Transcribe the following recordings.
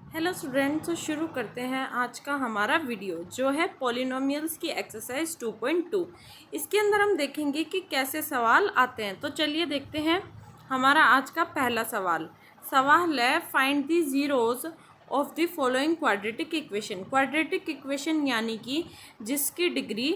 Hello students, तो शुरू करते हैं आज का हमारा वीडियो जो है पॉलिनोमियल्स की एक्सरसाइज 2.2। इसके अंदर हम देखेंगे कि कैसे सवाल आते हैं। तो चलिए देखते हैं हमारा आज का पहला सवाल है find the zeros of the following quadratic equation. Quadratic equation यानी कि जिसकी डिग्री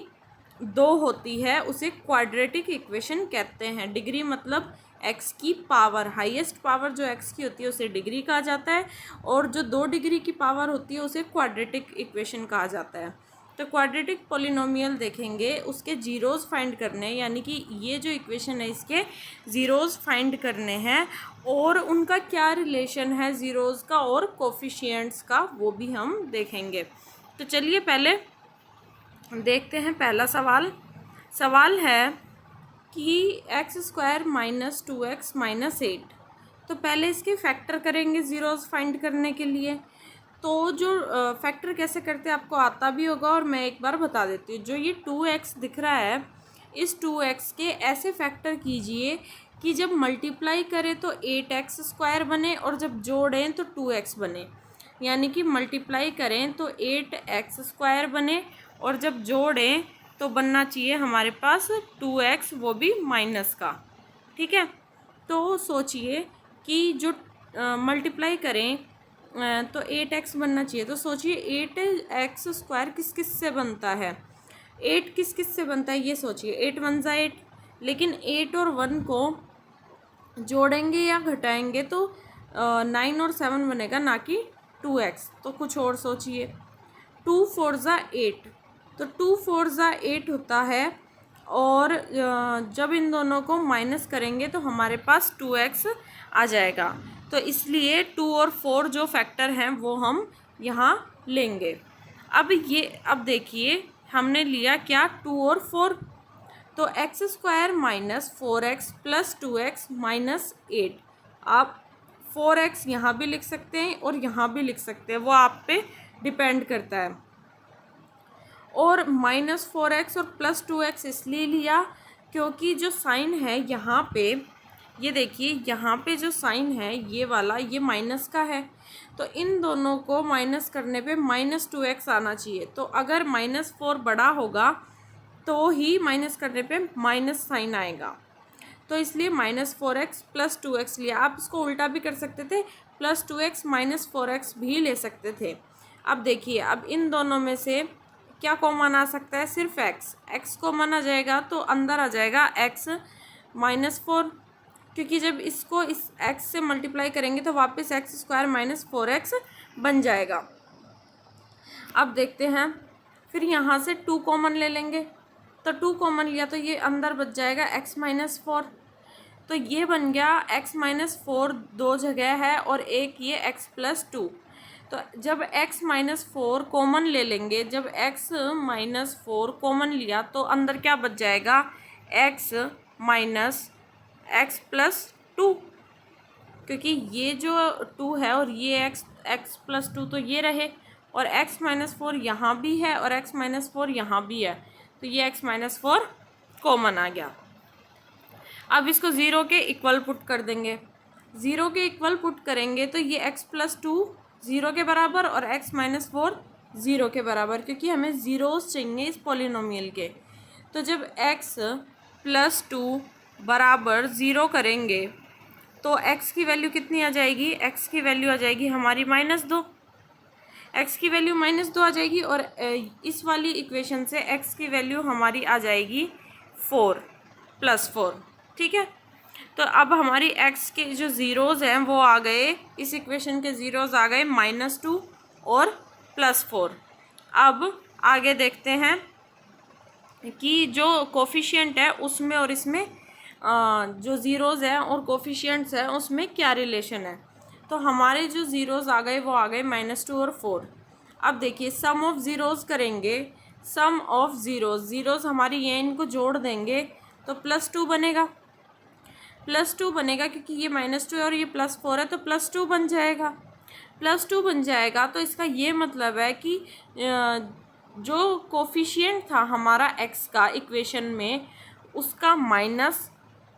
2 होती है उसे क्वाड्रेटिक इक्वेशन कहते हैं। डिग्री मतलब एक्स की पावर, हाईएस्ट पावर जो एक्स की होती है उसे डिग्री कहा जाता है, और जो 2 डिग्री की पावर होती है उसे क्वाड्रेटिक इक्वेशन कहा जाता है। तो क्वाड्रेटिक पॉलिनोमियल देखेंगे, उसके जीरोज़ फाइंड करने हैं, यानी कि ये जो इक्वेशन है इसके ज़ीरोज़ फाइंड करने हैं और उनका क्या रिलेशन है ज़ीरोज़ का और कोफिशिएंट्स का, वो भी हम देखेंगे। तो चलिए पहले देखते हैं पहला सवाल है कि x² माइनस 2x माइनस 8। तो पहले इसके फैक्टर करेंगे ज़ीरोज़ फाइंड करने के लिए। तो जो फैक्टर कैसे करते हैं आपको आता भी होगा, और मैं एक बार बता देती हूँ। जो ये 2x दिख रहा है, इस 2x के ऐसे फैक्टर कीजिए कि जब मल्टीप्लाई करें तो 8x² बने और जब जोड़ें तो 2x बने। यानी कि मल्टीप्लाई करें तो 8x² बने और जब जोड़ें तो बनना चाहिए हमारे पास 2x, वो भी माइनस का। ठीक है, तो सोचिए कि जो मल्टीप्लाई करें तो 8x बनना चाहिए। तो सोचिए 8x² किस किस से बनता है, 8 किस किस से बनता है ये सोचिए। 8 1 जा 8, लेकिन 8 और 1 को जोड़ेंगे या घटाएंगे तो 9 और 7 बनेगा, ना कि 2x। तो कुछ और सोचिए। 2 4 जा 8, तो 2 4 जा 8 होता है, और जब इन दोनों को माइनस करेंगे तो हमारे पास 2x आ जाएगा। तो इसलिए 2 और 4 जो फैक्टर हैं वो हम यहाँ लेंगे। अब देखिए हमने लिया क्या, 2 और 4। तो x² minus 4x plus 2x minus 8। आप 4x यहाँ भी लिख सकते हैं और यहाँ भी लिख सकते हैं, वो आप पे डिपेंड करता है। और माइनस 4x और प्लस 2x इसलिए लिया क्योंकि जो साइन है यहाँ पे, ये देखिए यहाँ पे जो साइन है ये वाला, ये माइनस का है। तो इन दोनों को माइनस करने पे माइनस 2x आना चाहिए। तो अगर -4 बड़ा होगा तो ही माइनस करने पे माइनस साइन आएगा। तो इसलिए -4x प्लस 2x लिया। आप इसको उल्टा भी कर सकते थे, प्लस 2x माइनस 4x भी ले सकते थे। अब देखिए, अब इन दोनों में से क्या कॉमन आ सकता है, सिर्फ x कॉमन आ जाएगा। तो अंदर आ जाएगा x -4, क्योंकि जब इसको इस x से मल्टीप्लाई करेंगे तो वापस x² माइनस 4x बन जाएगा। अब देखते हैं, फिर यहाँ से 2 कॉमन ले लेंगे। तो 2 कॉमन लिया तो ये अंदर बच जाएगा x -4। तो ये बन गया x -4 2 जगह है और एक ये x + 2। तो जब x -4 कॉमन ले लेंगे, जब x -4 कॉमन लिया तो अंदर क्या बच जाएगा, x माइनस x + 2, क्योंकि ये जो 2 है और ये x + 2 तो ये रहे, और x -4 यहाँ भी है और x -4 यहाँ भी है, तो ये x -4 कॉमन आ गया। अब इसको 0 के इक्वल पुट कर देंगे। 0 के इक्वल पुट करेंगे तो ये x + 2 0 के बराबर और x -4 0 के बराबर, क्योंकि हमें ज़ीरोज़ चाहिए इस पॉलिनोमियल के। तो जब x + 2 बराबर 0 करेंगे तो x की वैल्यू कितनी आ जाएगी, x की वैल्यू आ जाएगी हमारी -2। x की वैल्यू -2 आ जाएगी, और इस वाली इक्वेशन से x की वैल्यू हमारी आ जाएगी 4 + 4। ठीक है, तो अब हमारी x के जो ज़ीरोज़ हैं वो आ गए, इस इक्वेशन के ज़ीरोज़ आ गए -2 और +4। अब आगे देखते हैं कि जो कोफिशिएंट है उसमें और इसमें जो ज़ीरोज़ हैं और कोफिशिएंट्स हैं उसमें क्या रिलेशन है। तो हमारे जो ज़ीरोज़ आ गए वो आ गए -2 और 4। अब देखिए सम ऑफ ज़ीरोज़ करेंगे। सम ऑफ ज़ीरोज़ हमारी ये, इनको जोड़ देंगे तो +2 बनेगा। +2 बनेगा क्योंकि ये -2 है और ये +4 है, तो +2 बन जाएगा। +2 बन जाएगा तो इसका ये मतलब है कि जो कोफिशिएंट था हमारा x का इक्वेशन में, उसका माइनस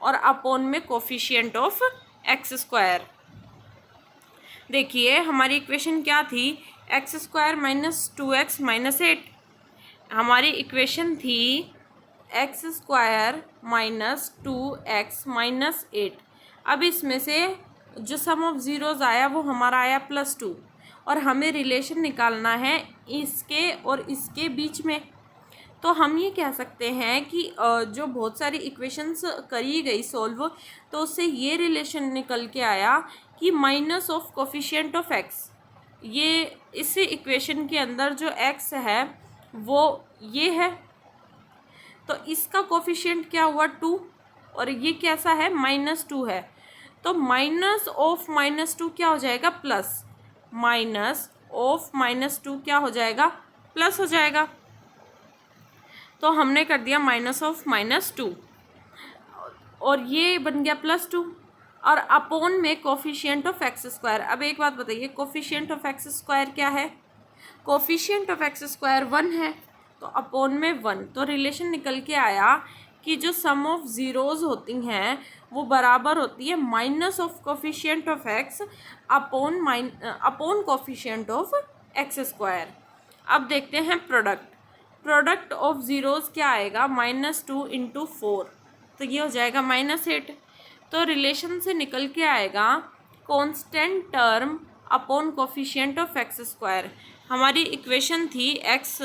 और अपॉन में कोफिशिएंट ऑफ x²। देखिए हमारी इक्वेशन क्या थी, x square minus 2x minus 8। हमारी इक्वेशन थी x square minus 2x minus 8। अब इसमें से जो सम ऑफ ज़ीरोज़ आया वो हमारा आया +2, और हमें रिलेशन निकालना है इसके और इसके बीच में। तो हम ये कह सकते हैं कि जो बहुत सारी इक्वेशंस करी गई सॉल्व, तो उससे ये रिलेशन निकल के आया कि minus of coefficient of x, ये इस इक्वेशन के अंदर जो एक्स है वो ये है, तो इसका कोफिशिएंट क्या हुआ 2, और ये कैसा है -2 है। तो माइनस ऑफ -2 क्या हो जाएगा प्लस, माइनस ऑफ -2 क्या हो जाएगा प्लस हो जाएगा। तो हमने कर दिया माइनस ऑफ -2, और ये बन गया +2, और अपोन में कोफिशिएंट ऑफ एक्स स्क्वायर। अब एक बात बताइए, कोफिशिएंट ऑफ एक्स स्क्वायर क्या है, कोफिशिएंट ऑफ एक्स स्क्वायर 1 है, तो अपोन में 1। तो रिलेशन निकल के आया कि जो सम ऑफ ज़ीरोज़ होती हैं वो बराबर होती है minus of coefficient of x upon coefficient of x square. अब देखते हैं प्रोडक्ट ऑफ ज़ीरोज़ क्या आएगा, -2 × 4, तो ये हो जाएगा -8। तो रिलेशन से निकल के आएगा constant term upon coefficient of x square. हमारी इक्वेशन थी x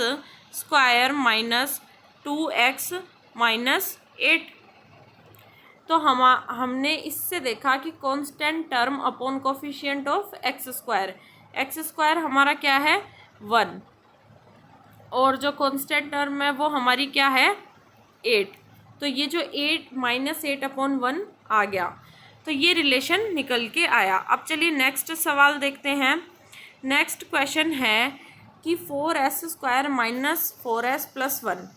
square minus 2x minus 8। तो हमने इससे देखा कि constant term upon coefficient of x square हमारा क्या है 1, और जो कांस्टेंट टर्म है वो हमारी क्या है 8। तो ये जो 8 -8/1 आ गया, तो ये रिलेशन निकल के आया। अब चलिए नेक्स्ट सवाल देखते हैं। नेक्स्ट क्वेश्चन है कि 4s² माइनस 4s + 1,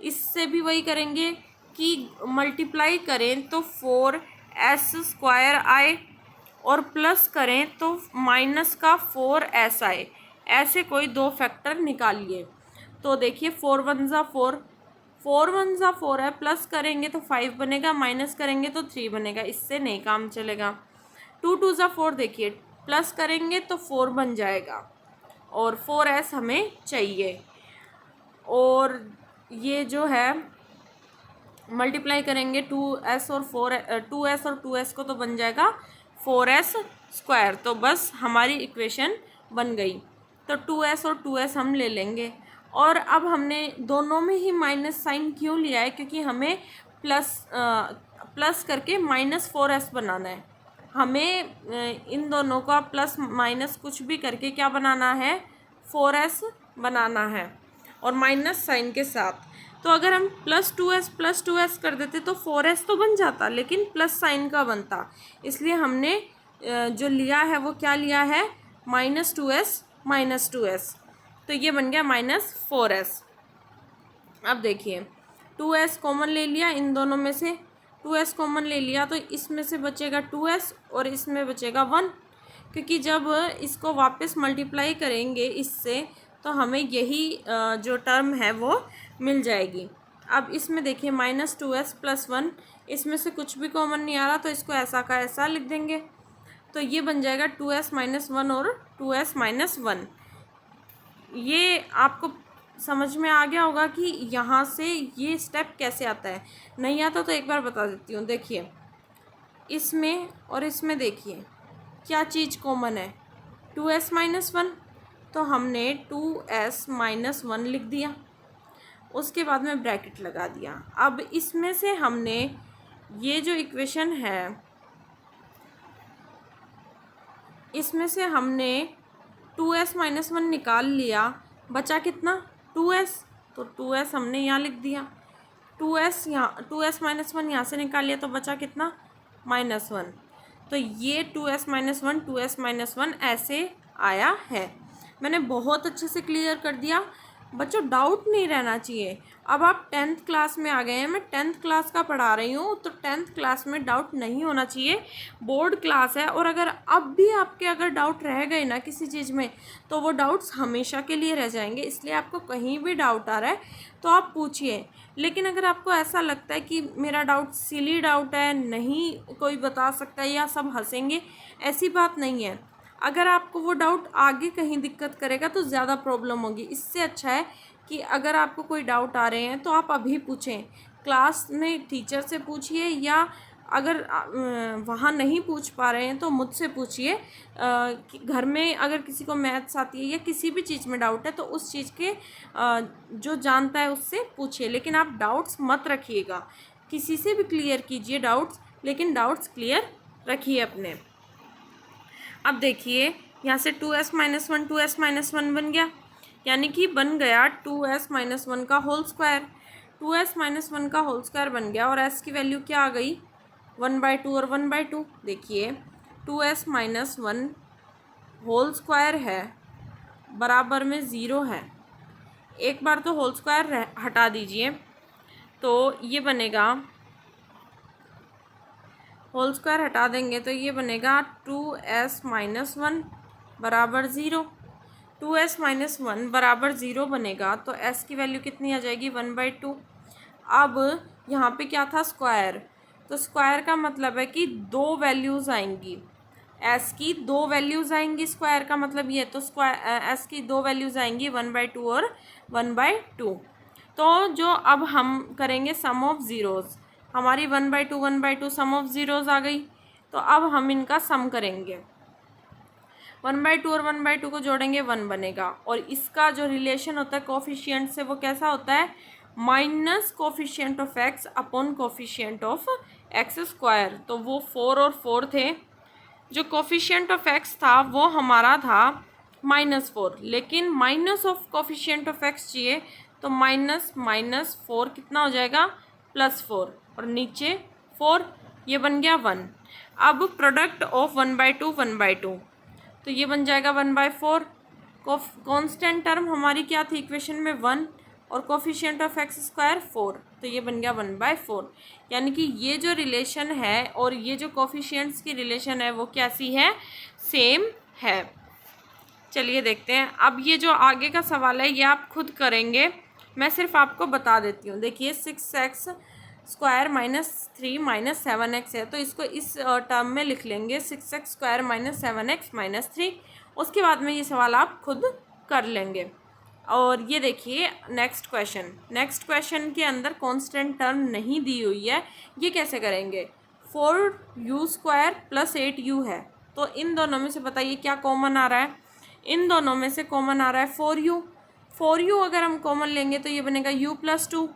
इससे भी वही करेंगे कि मल्टीप्लाई करें तो 4s² आए, और प्लस करें तो माइनस का 4s आए। ऐसे कोई दो फैक्टर निकालिए। तो देखिए 4 1 ज़ा 4, 4 1 ज़ा 4 है, प्लस करेंगे तो 5 बनेगा, माइनस करेंगे तो 3 बनेगा, इससे नहीं काम चलेगा। 2 2 ज़ा 4, देखिए प्लस करेंगे तो 4 बन जाएगा, और 4s हमें चाहिए। और ये जो है मल्टीप्लाई करेंगे 2s और 2s को, तो बन जाएगा 4s²। तो बस हमारी इक्वेशन बन गई। तो 2s और 2s हम ले लेंगे। और अब हमने दोनों में ही माइनस साइन क्यों लिया है, क्योंकि हमें प्लस करके -4s बनाना है। हमें इन दोनों का प्लस माइनस कुछ भी करके क्या बनाना है 4s बनाना है, और माइनस साइन के साथ। तो अगर हम +2s कर देते तो 4s तो बन जाता, लेकिन प्लस साइन का बनता। इसलिए हमने जो लिया है वो क्या लिया है -2s। तो ये बन गया -4s। अब देखिए 2s कॉमन ले लिया, इन दोनों में से 2s कॉमन ले लिया, तो इसमें से बचेगा 2s और इसमें बचेगा 1, क्योंकि जब इसको वापस मल्टीप्लाई करेंगे इससे तो हमें यही जो टर्म है वो मिल जाएगी। अब इसमें देखिए -2s + 1, इसमें से कुछ भी कॉमन नहीं आ रहा, तो इसको ऐसा का ऐसा लिख देंगे। तो ये बन जाएगा 2s - 1 और 2s - 1। ये आपको समझ में आ गया होगा कि यहाँ से ये स्टेप कैसे आता है। नहीं आता तो एक बार बता देती हूँ। देखिए इसमें और इसमें देखिए क्या चीज़ कॉमन है, 2s - 1, तो हमने 2s - 1 लिख दिया, उसके बाद में ब्रैकेट लगा दिया। अब इसमें से हमने ये जो इक्वेशन है, इसमें से हमने 2s - 1 निकाल लिया, बचा कितना 2s, तो 2s हमने यहाँ लिख दिया। 2s यहाँ 2s - 1 यहाँ से निकाल लिया, तो बचा कितना -1। तो ये 2s - 1 2s - 1 ऐसे आया है। मैंने बहुत अच्छे से क्लियर कर दिया बच्चों, डाउट नहीं रहना चाहिए। अब आप 10th क्लास में आ गए हैं, मैं 10th क्लास का पढ़ा रही हूँ, तो 10th क्लास में डाउट नहीं होना चाहिए। बोर्ड क्लास है, और अगर अब भी आपके अगर डाउट रह गए ना किसी चीज़ में, तो वो डाउट्स हमेशा के लिए रह जाएंगे। इसलिए आपको कहीं भी डाउट आ रहा है तो आप पूछिए। लेकिन अगर आपको ऐसा लगता है कि मेरा डाउट सिली डाउट है, नहीं कोई बता सकता है या सब हंसेंगे, ऐसी बात नहीं है। अगर आपको वो डाउट आगे कहीं दिक्कत करेगा तो ज़्यादा प्रॉब्लम होगी। इससे अच्छा है कि अगर आपको कोई डाउट आ रहे हैं तो आप अभी पूछें, क्लास में टीचर से पूछिए, या अगर वहाँ नहीं पूछ पा रहे हैं तो मुझसे पूछिए। कि घर में अगर किसी को मैथ्स आती है या किसी भी चीज़ में डाउट है तो उस चीज़ के जो जानता है उससे पूछिए, लेकिन आप डाउट्स मत रखिएगा। किसी से भी क्लियर कीजिए डाउट्स, लेकिन डाउट्स क्लियर रखिए अपने। अब देखिए यहाँ से 2s माइनस 1 2s माइनस 1 बन गया, यानी कि बन गया 2s माइनस 1 का होल स्क्वायर। 2s माइनस 1 का होल स्क्वायर बन गया और s की वैल्यू क्या आ गई, 1/2 और 1/2। देखिए 2s माइनस 1 होल स्क्वायर है बराबर में 0 है। एक बार तो होल स्क्वायर हटा दीजिए, तो ये बनेगा, होल स्क्वायर हटा देंगे तो ये बनेगा 2s माइनस 1 बराबर 0। 2s माइनस 1 बराबर 0 बनेगा तो s की वैल्यू कितनी आ जाएगी, 1/2। अब यहाँ पे क्या था, स्क्वायर, तो स्क्वायर का मतलब है कि दो वैल्यूज़ आएंगी, s की दो वैल्यूज़ आएंगी। स्क्वायर का मतलब ये, तो स्क्वायर s की दो वैल्यूज़ आएंगी 1/2 और 1/2। तो जो अब हम करेंगे सम ऑफ ज़ीरोज़, हमारी 1/2 सम ऑफ ज़ीरोज़ आ गई। तो अब हम इनका सम करेंगे, 1/2 और 1/2 को जोड़ेंगे 1 बनेगा। और इसका जो रिलेशन होता है कोफिशिएंट से वो कैसा होता है, minus coefficient of x upon coefficient of x square. तो वो 4 और 4 थे। जो कोफिशिएंट ऑफ x था वो हमारा था -4, लेकिन minus of coefficient of x चाहिए, तो -4 कितना हो जाएगा, +4, और नीचे 4, ये बन गया 1। अब प्रोडक्ट ऑफ 1/2 1/2, तो ये बन जाएगा 1/4। कांस्टेंट टर्म हमारी क्या थी इक्वेशन में, 1, और कोफिशिएंट ऑफ x स्क्वायर 4, तो ये बन गया 1/4। यानी कि ये जो रिलेशन है और ये जो कोफिशिएंट्स की रिलेशन है वो कैसी है, सेम है। चलिए देखते हैं। अब ये जो आगे का सवाल है ये आप खुद करेंगे, मैं सिर्फ आपको बता देती हूँ। देखिए 6x स्क्वायर -3 -7x है, तो इसको इस टर्म में लिख लेंगे, 6x स्क्वायर -7x -3। उसके बाद में ये सवाल आप खुद कर लेंगे। और ये देखिए नेक्स्ट क्वेश्चन के अंदर कांस्टेंट टर्म नहीं दी हुई है, ये कैसे करेंगे। 4u स्क्वायर + 8u है, तो इन दोनों में से बताइए क्या कॉमन आ रहा है। इन दोनों में से कॉमन आ रहा है 4u अगर हम कॉमन लेंगे तो ये बनेगा u + 2।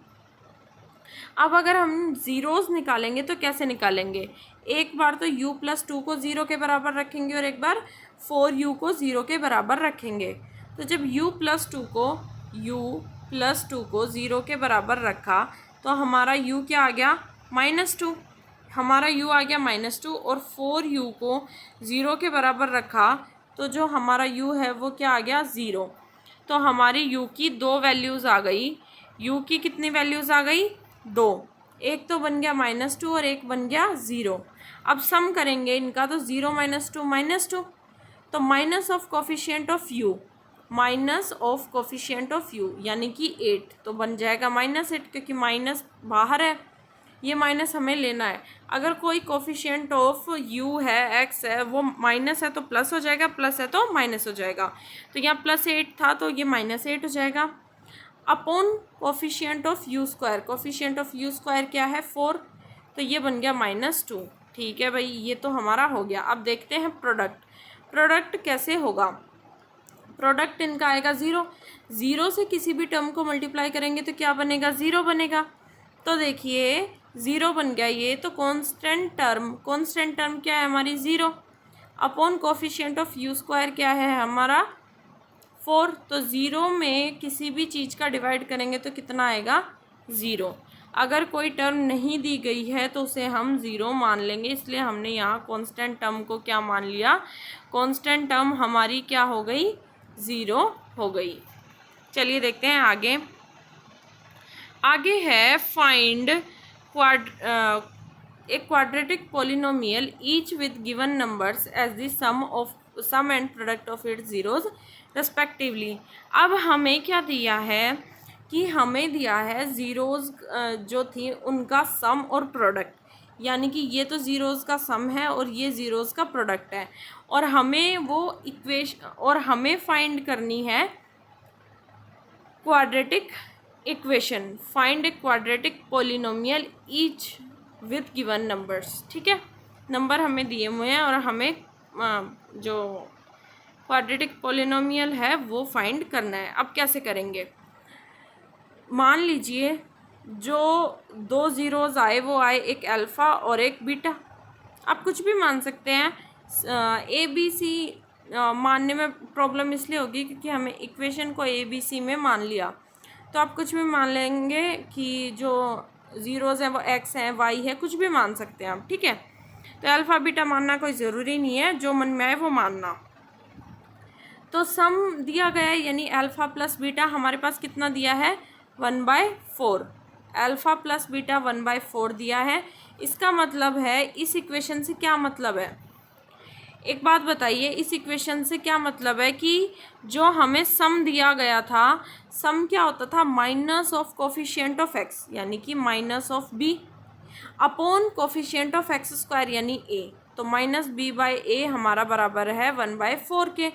अब अगर हम ज़ीरोज़ निकालेंगे तो कैसे निकालेंगे, एक बार तो u + 2 को 0 के बराबर रखेंगे और एक बार 4u को 0 के बराबर रखेंगे। तो जब u + 2 को 0 के बराबर रखा तो हमारा u क्या आ गया, -2। हमारा u आ गया -2, और 4u को 0 के बराबर रखा तो जो हमारा u है वो क्या आ गया, 0। तो हमारी u की दो वैल्यूज़ आ गई। u की कितनी वैल्यूज़ आ गई, 2। एक तो बन गया -2 और एक बन गया 0। अब सम करेंगे इनका, तो 0 - 2 -2, तो minus of coefficient of u यानी कि 8, तो बन जाएगा -8, क्योंकि माइनस बाहर है, ये माइनस हमें लेना है। अगर कोई कोफिशिएंट ऑफ u है, x है, वो माइनस है तो प्लस हो जाएगा, प्लस है तो माइनस हो जाएगा। तो यहाँ +8 था तो ये -8 हो जाएगा, upon coefficient of u square. Coefficient of u square क्या है, 4, तो ये बन गया -2। ठीक है भाई, ये तो हमारा हो गया। अब देखते हैं प्रोडक्ट कैसे होगा। प्रोडक्ट इनका आएगा 0 से किसी भी टर्म को मल्टीप्लाई करेंगे तो क्या बनेगा, 0 बनेगा। तो देखिए 0 बन गया ये, तो कांस्टेंट टर्म क्या है हमारी, 0, upon coefficient of u square क्या है हमारा, 4। तो 0 में किसी भी चीज़ का डिवाइड करेंगे तो कितना आएगा, 0। अगर कोई टर्म नहीं दी गई है तो उसे हम 0 मान लेंगे, इसलिए हमने यहाँ कांस्टेंट टर्म को क्या मान लिया, कांस्टेंट टर्म हमारी क्या हो गई, 0 हो गई। चलिए देखते हैं आगे है find a quadratic polynomial each with given numbers as the sum and product of its zeroes respectively. अब हमें क्या दिया है कि हमें दिया है ज़ीरोज़ जो थी उनका सम और प्रोडक्ट। यानी कि ये तो ज़ीरोज़ का सम है और ये ज़ीरोज़ का प्रोडक्ट है, और हमें वो इक्वेशन और हमें फाइंड करनी है quadratic equation. Find a quadratic polynomial each with given numbers. ठीक है, नंबर हमें दिए हुए हैं और हमें जो क्वाड्रेटिक पॉलिनोमियल है वो फाइंड करना है। अब कैसे करेंगे? मान लीजिए जो दो ज़ीरोज़ आए वो आए, एक अल्फ़ा और एक बीटा। आप कुछ भी मान सकते हैं। ए बी सी मानने में प्रॉब्लम इसलिए होगी क्योंकि हमें इक्वेशन को ए बी सी में मान लिया, तो आप कुछ भी मान लेंगे कि जो ज़ीरोज़ हैं वो एक्स हैं, वाई है, कुछ भी मान सकते हैं आप। ठीक है, तो अल्फ़ा बीटा मानना कोई ज़रूरी नहीं है, जो मन में आए वो मानना। तो सम दिया गया है, यानी अल्फ़ा प्लस बीटा हमारे पास कितना दिया है? 1/4। अल्फ़ा प्लस बीटा 1/4 दिया है। इसका मतलब है, इस इक्वेशन से क्या मतलब है? एक बात बताइए, इस इक्वेशन से क्या मतलब है कि जो हमें सम दिया गया था, सम क्या होता था? Minus of coefficient of x यानी कि minus of b upon coefficient of x square यानी ए। तो माइनस बी बाई ए हमारा बराबर है 1/4 के,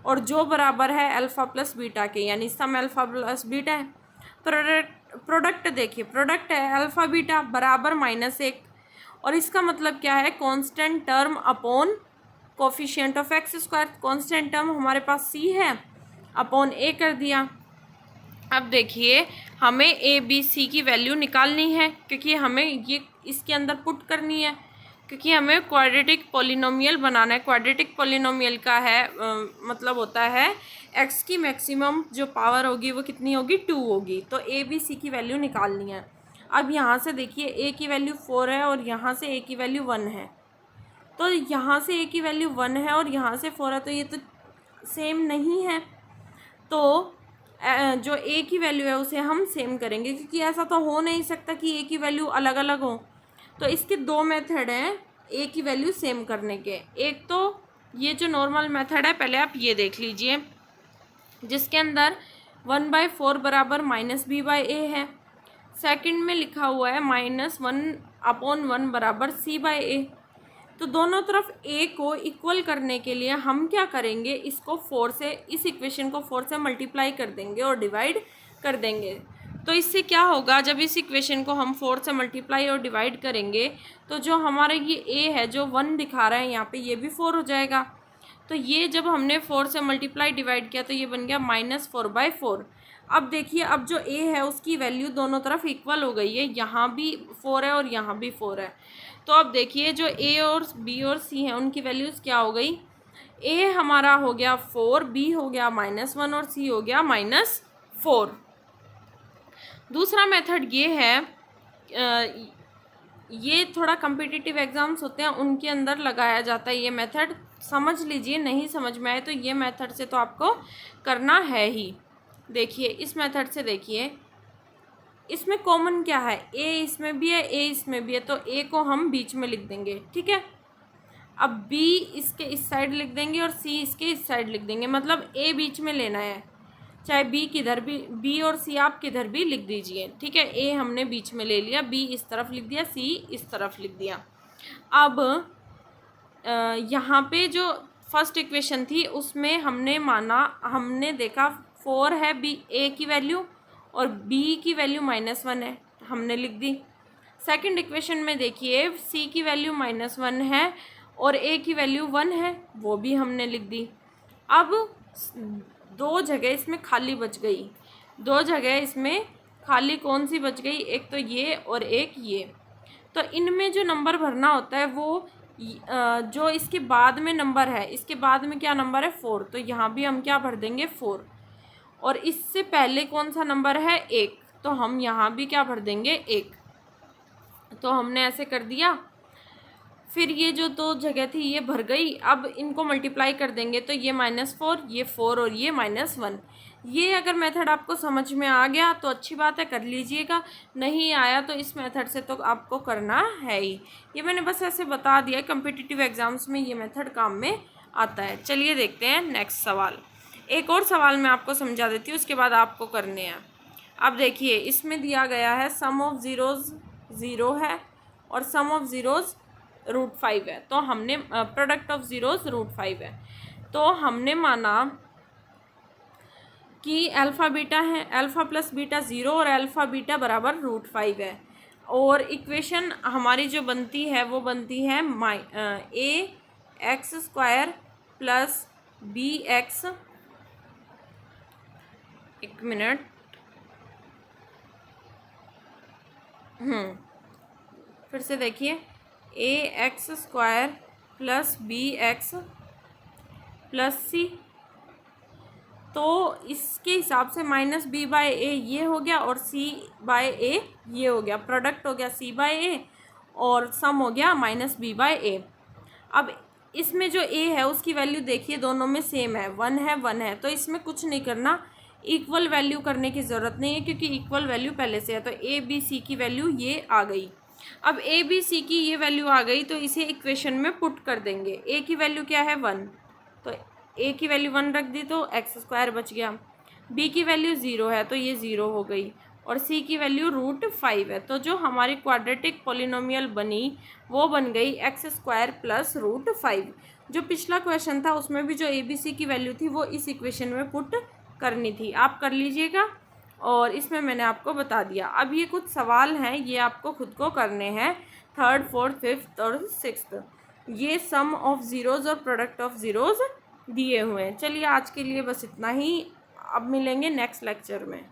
और जो बराबर है अल्फ़ा प्लस बीटा के, यानी सम अल्फ़ा प्लस बीटा है। प्रोडक्ट देखिए, प्रोडक्ट है अल्फ़ा बीटा बराबर -1, और इसका मतलब क्या है? Constant term upon coefficient of x square. Constant term हमारे पास सी है, अपॉन ए कर दिया। अब देखिए, हमें ए बी सी की वैल्यू निकालनी है, क्योंकि हमें ये इसके अंदर पुट करनी है, क्योंकि हमें क्वाड्रेटिक पॉलिनोमियल बनाना है। क्वाड्रेटिक पॉलिनोमियल का है मतलब होता है एक्स की मैक्सिमम जो पावर होगी वो कितनी होगी? 2 होगी। तो ए बी सी की वैल्यू निकालनी है। अब यहाँ से देखिए, ए की वैल्यू 4 है और यहाँ से ए की वैल्यू 1 है। तो यहाँ से ए की वैल्यू 1 है और यहाँ से 4 है, तो ये तो सेम नहीं है। तो जो ए की वैल्यू है उसे हम सेम करेंगे, क्योंकि ऐसा तो हो नहीं सकता कि ए की वैल्यू अलग अलग हो। तो इसके दो मेथड हैं ए की वैल्यू सेम करने के। एक तो ये जो नॉर्मल मेथड है, पहले आप ये देख लीजिए, जिसके अंदर 1/4 बराबर -b/a है। सेकंड में लिखा हुआ है -1/1 बराबर c/a। तो दोनों तरफ a को इक्वल करने के लिए हम क्या करेंगे? इसको 4 से, इस इक्वेशन को 4 से मल्टीप्लाई कर देंगे और डिवाइड कर देंगे। तो इससे क्या होगा? जब इस इक्वेशन को हम 4 से मल्टीप्लाई और डिवाइड करेंगे तो जो हमारा ये a है, जो 1 दिखा रहा है यहाँ पे, ये भी 4 हो जाएगा। तो ये जब हमने 4 से मल्टीप्लाई डिवाइड किया तो ये बन गया -4/4। अब देखिए, अब जो a है उसकी वैल्यू दोनों तरफ इक्वल हो गई है, यहाँ भी 4 है और यहाँ भी 4 है। तो अब देखिए, जो a और b और c हैं उनकी वैल्यूज़ क्या हो गई? a हमारा हो गया 4, b हो गया -1 और c हो गया -4। दूसरा मेथड ये है, ये थोड़ा कम्पिटिटिव एग्ज़ाम्स होते हैं उनके अंदर लगाया जाता है ये मेथड। समझ लीजिए, नहीं समझ में आए तो ये मेथड से तो आपको करना है ही। देखिए, इस मेथड से देखिए, इसमें कॉमन क्या है? ए इसमें भी है, ए इसमें भी है, तो ए को हम बीच में लिख देंगे। ठीक है, अब बी इसके इस साइड लिख देंगे और सी इसके इस साइड लिख देंगे, मतलब ए बीच में लेना है। चाहे बी किधर भी, बी और सी आप किधर भी लिख दीजिए। ठीक है, ए हमने बीच में ले लिया, बी इस तरफ लिख दिया, सी इस तरफ लिख दिया। अब यहाँ पे जो फर्स्ट इक्वेशन थी उसमें हमने देखा 4 है बी ए की वैल्यू और बी की वैल्यू -1 है, हमने लिख दी। सेकंड इक्वेशन में देखिए, सी की वैल्यू -1 है और ए की वैल्यू 1 है, वो भी हमने लिख दी। अब दो जगह इसमें खाली बच गई, दो जगह इसमें खाली कौन सी बच गई? एक तो ये और एक ये। तो इनमें जो नंबर भरना होता है वो जो इसके बाद में नंबर है, इसके बाद में क्या नंबर है? 4। तो यहाँ भी हम क्या भर देंगे? 4। और इससे पहले कौन सा नंबर है? 1, तो हम यहाँ भी क्या भर देंगे? 1। तो हमने ऐसे कर दिया। फिर ये जो दो जगह थी ये भर गई। अब इनको मल्टीप्लाई कर देंगे तो ये -4, ये 4 और ये -1। ये अगर मेथड आपको समझ में आ गया तो अच्छी बात है, कर लीजिएगा। नहीं आया तो इस मेथड से तो आपको करना है ही। ये मैंने बस ऐसे बता दिया, कम्पिटिटिव एग्ज़ाम्स में ये मेथड काम में आता है। चलिए देखते हैं नेक्स्ट सवाल। एक और सवाल मैं आपको समझा देती हूँ, उसके बाद आपको करने हैं। अब देखिए, इसमें दिया गया है सम ऑफ ज़ीरोज़ 0 है और सम ऑफ ज़ीरोज़ √5 है। तो हमने प्रोडक्ट ऑफ ज़ीरोज़ √5 है। तो हमने माना कि अल्फ़ा बीटा है, अल्फ़ा प्लस बीटा 0 और अल्फ़ा बीटा बराबर √5 है। और इक्वेशन हमारी जो बनती है वो बनती है ax² प्लस bx, एक मिनट, फिर से देखिए, ax² plus bx plus c। तो इसके हिसाब से -b/a ये हो गया और c/a ये हो गया, प्रोडक्ट हो गया c/a और सम हो गया -b/a। अब इसमें जो a है उसकी वैल्यू देखिए दोनों में सेम है, 1 है 1 है, तो इसमें कुछ नहीं करना, इक्वल वैल्यू करने की ज़रूरत नहीं है क्योंकि इक्वल वैल्यू पहले से है। तो a b c की वैल्यू ये आ गई। अब a b c की ये वैल्यू आ गई तो इसे इक्वेशन में पुट कर देंगे। a की वैल्यू क्या है 1, तो a की वैल्यू 1 रख दी तो x² बच गया। b की वैल्यू 0 है तो ये 0 हो गई और c की वैल्यू √5 है। तो जो हमारी क्वाड्रेटिक पॉलिनोमियल बनी वो बन गई x² प्लस √5। जो पिछला क्वेश्चन था उसमें भी जो a b c की वैल्यू थी वो इस इक्वेशन में पुट करनी थी, आप कर लीजिएगा और इसमें मैंने आपको बता दिया। अब ये कुछ सवाल हैं, ये आपको खुद को करने हैं, 3rd 4th 5th और 6th। ये सम ऑफ ज़ीरोज़ और प्रोडक्ट ऑफ ज़ीरोज़ दिए हुए हैं। चलिए आज के लिए बस इतना ही, अब मिलेंगे नेक्स्ट लेक्चर में।